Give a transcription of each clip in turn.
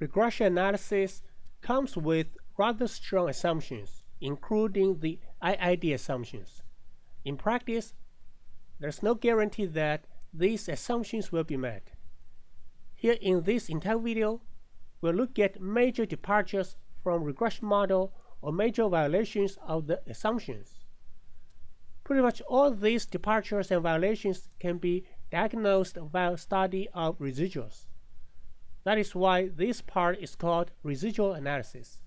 regression analysis comes with rather strong assumptions, including the IID assumptions. In practice, there's no guarantee that these assumptions will be met. Here in this entire video, we'll look at major departures from regression model or major violations of the assumptions. Pretty much all these departures and violations can be diagnosed via study of residuals. That is why this part is called residual analysis.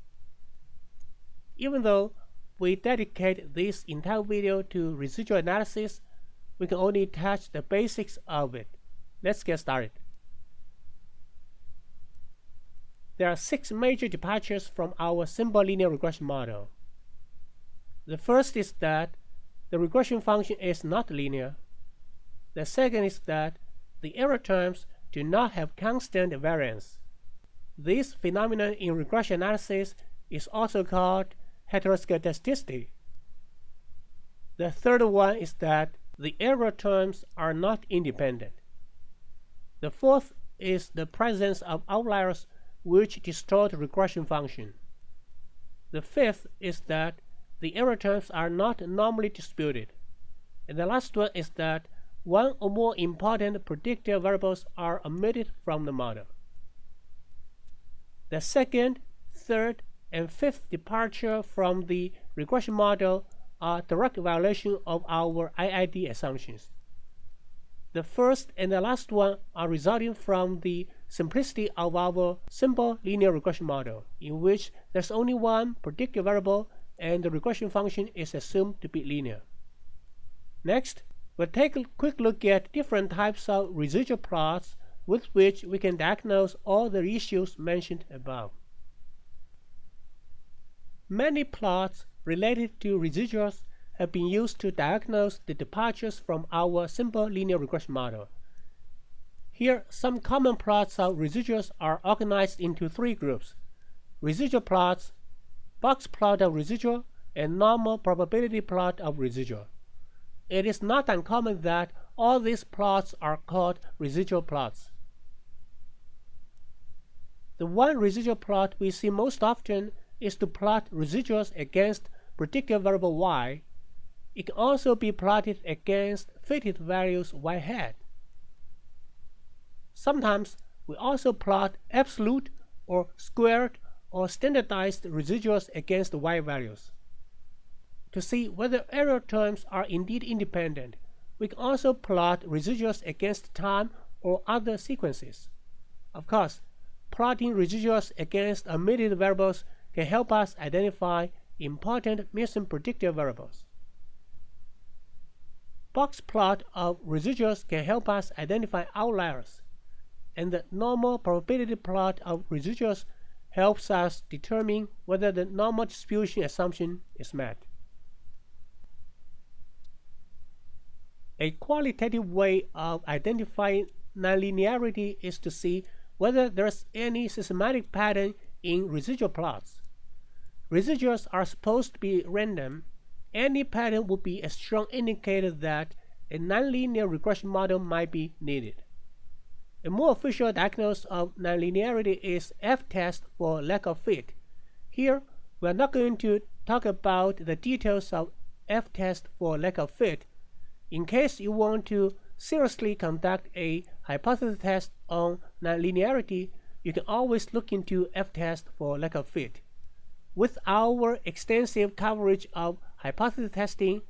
Even though we dedicate this entire video to residual analysis, we can only touch the basics of it. Let's get started. There are 6 major departures from our simple linear regression model. The first is that the regression function is not linear. The second is that the error terms do not have constant variance. This phenomenon in regression analysis is also called heteroscedasticity. The third one is that the error terms are not independent. The fourth is the presence of outliers which distort the regression function. The fifth is that the error terms are not normally disputed. And the last one is that one or more important predictor variables are omitted from the model. The second, third, and fifth departure from the regression model are direct violation of our IID assumptions. The first and the last one are resulting from the simplicity of our simple linear regression model, in which there's only one predictor variable and the regression function is assumed to be linear. Next, we'll take a quick look at different types of residual plots with which we can diagnose all the issues mentioned above. Many plots related to residuals have been used to diagnose the departures from our simple linear regression model. Here, some common plots of residuals are organized into 3 groups: residual plots, box plot of residual, and normal probability plot of residual. It is not uncommon that all these plots are called residual plots. The one residual plot we see most often is to plot residuals against predictor variable y. It can also be plotted against fitted values y hat. Sometimes we also plot absolute or squared or standardized residuals against y values. To see whether error terms are indeed independent, we can also plot residuals against time or other sequences. Of course, plotting residuals against omitted variables can help us identify important missing predictor variables. Box plot of residuals can help us identify outliers, and the normal probability plot of residuals helps us determine whether the normal distribution assumption is met. A qualitative way of identifying nonlinearity is to see whether there's any systematic pattern in residual plots. Residuals are supposed to be random. Any pattern would be a strong indicator that a nonlinear regression model might be needed. A more official diagnosis of nonlinearity is F-test for lack of fit. Here, we are not going to talk about the details of F-test for lack of fit. In case you want to seriously conduct a hypothesis test on nonlinearity, you can always look into F-test for lack of fit. With our extensive coverage of hypothesis testing,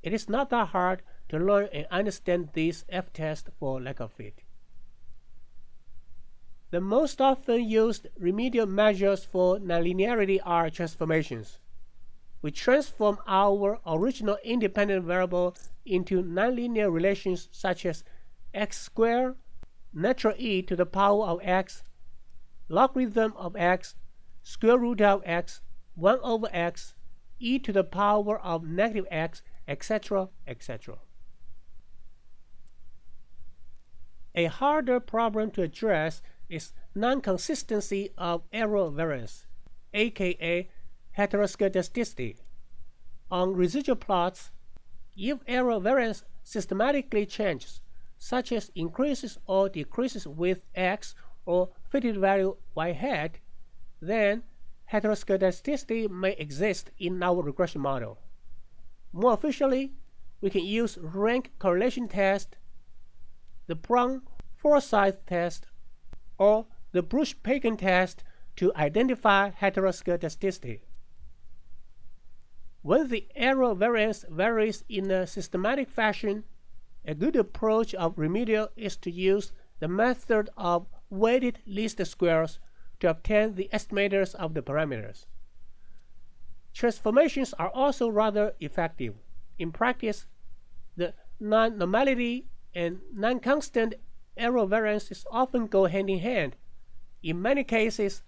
it is not that hard to learn and understand this F-test for lack of fit. The most often used remedial measures for nonlinearity are transformations. We transform our original independent variable into nonlinear relations such as x squared, natural e to the power of x, logarithm of x, square root of x, 1 over x, e to the power of negative x, etc., etc. A harder problem to address is nonconstancy of error variance, aka heteroscedasticity. On residual plots, if error variance systematically changes, such as increases or decreases with x or fitted value y hat, then heteroscedasticity may exist in our regression model. More officially, we can use rank correlation test, the Brown-Forsyth test, or the Bruch-Pagan test to identify heteroscedasticity. When the error variance varies in a systematic fashion, a good approach of remedial is to use the method of weighted least squares to obtain the estimators of the parameters. Transformations are also rather effective. In practice, the nonnormality and non-constant error variances often go hand in hand. In many cases,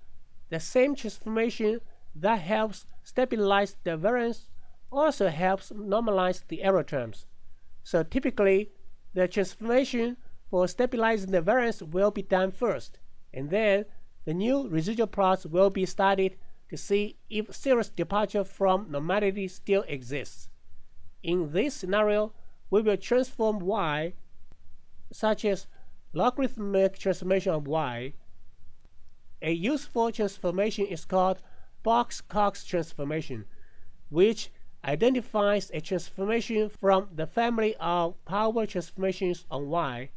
the same transformation that helps stabilize the variance also helps normalize the error terms. So typically, the transformation for stabilizing the variance will be done first, and then the new residual plots will be studied to see if serious departure from normality still exists. In this scenario, we will transform y, such as logarithmic transformation of y. A useful transformation is called Box-Cox transformation, which identifies a transformation from the family of power transformations on y.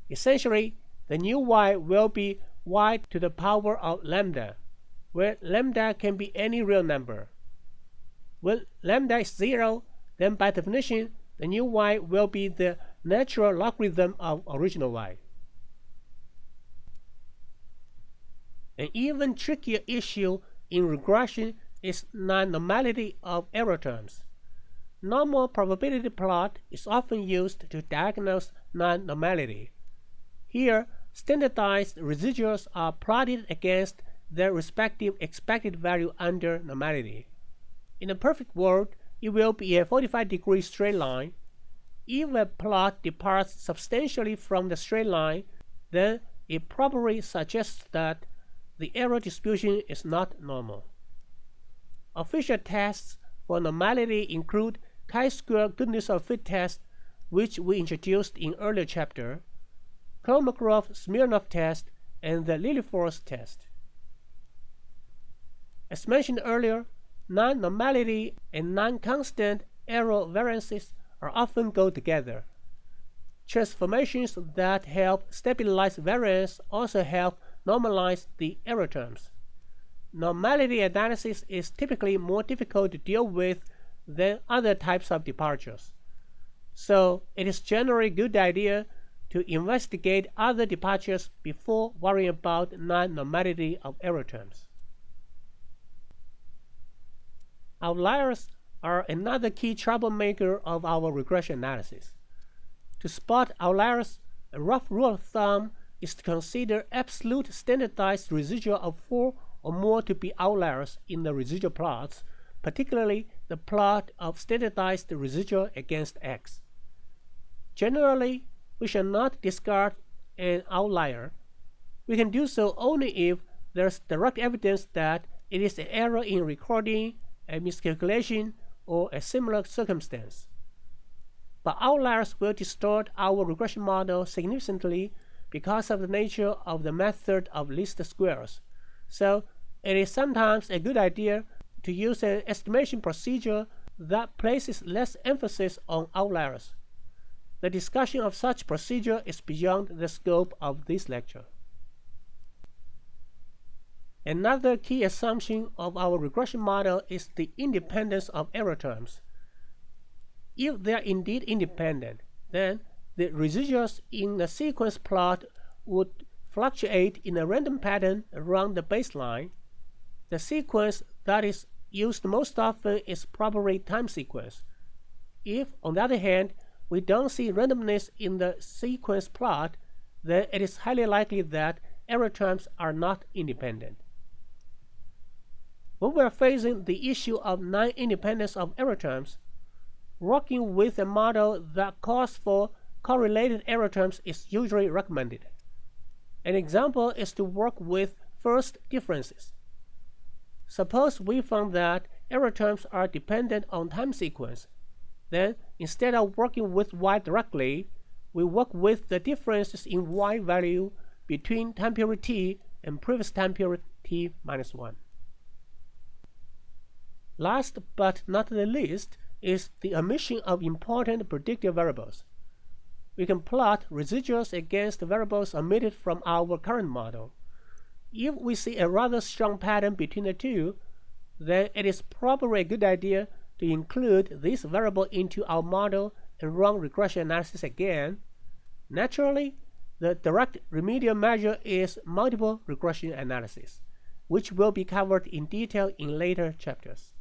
Essentially, the new y will be y to the power of lambda, where lambda can be any real number. When lambda is 0, then by definition, the new y will be the natural logarithm of original y. An even trickier issue in regression is nonnormality of error terms. Normal probability plot is often used to diagnose nonnormality. Here, standardized residuals are plotted against their respective expected value under normality. In a perfect world, it will be a 45-degree straight line. If a plot departs substantially from the straight line, then it probably suggests that the error distribution is not normal. Official tests for normality include chi-square goodness of fit test, which we introduced in earlier chapter, Kolmogorov-Smirnov test, and the Lilliefors test. As mentioned earlier, non-normality and non-constant error variances are often go together. Transformations that help stabilize variance also help normalize the error terms. Normality analysis is typically more difficult to deal with than other types of departures. So it is generally a good idea to investigate other departures before worrying about non-normality of error terms. Outliers are another key troublemaker of our regression analysis. To spot outliers, a rough rule of thumb is to consider absolute standardized residual of 4 or more to be outliers in the residual plots, particularly the plot of standardized residual against x. Generally, we shall not discard an outlier. We can do so only if there is direct evidence that it is an error in recording, a miscalculation, or a similar circumstance. But outliers will distort our regression model significantly because of the nature of the method of least squares. So it is sometimes a good idea to use an estimation procedure that places less emphasis on outliers. The discussion of such procedure is beyond the scope of this lecture. Another key assumption of our regression model is the independence of error terms. If they are indeed independent, then the residuals in a sequence plot would fluctuate in a random pattern around the baseline. The sequence that is used most often is probably time sequence. If, on the other hand, we don't see randomness in the sequence plot, then it is highly likely that error terms are not independent. When we are facing the issue of non-independence of error terms, working with a model that calls for correlated error terms is usually recommended. An example is to work with first differences. Suppose we found that error terms are dependent on time sequence. Then, instead of working with y directly, we work with the differences in y value between time period t and previous time period t minus 1. Last but not the least is the omission of important predictive variables. We can plot residuals against variables omitted from our current model. If we see a rather strong pattern between the two, then it is probably a good idea to include this variable into our model and run regression analysis again. Naturally, the direct remedial measure is multiple regression analysis, which will be covered in detail in later chapters.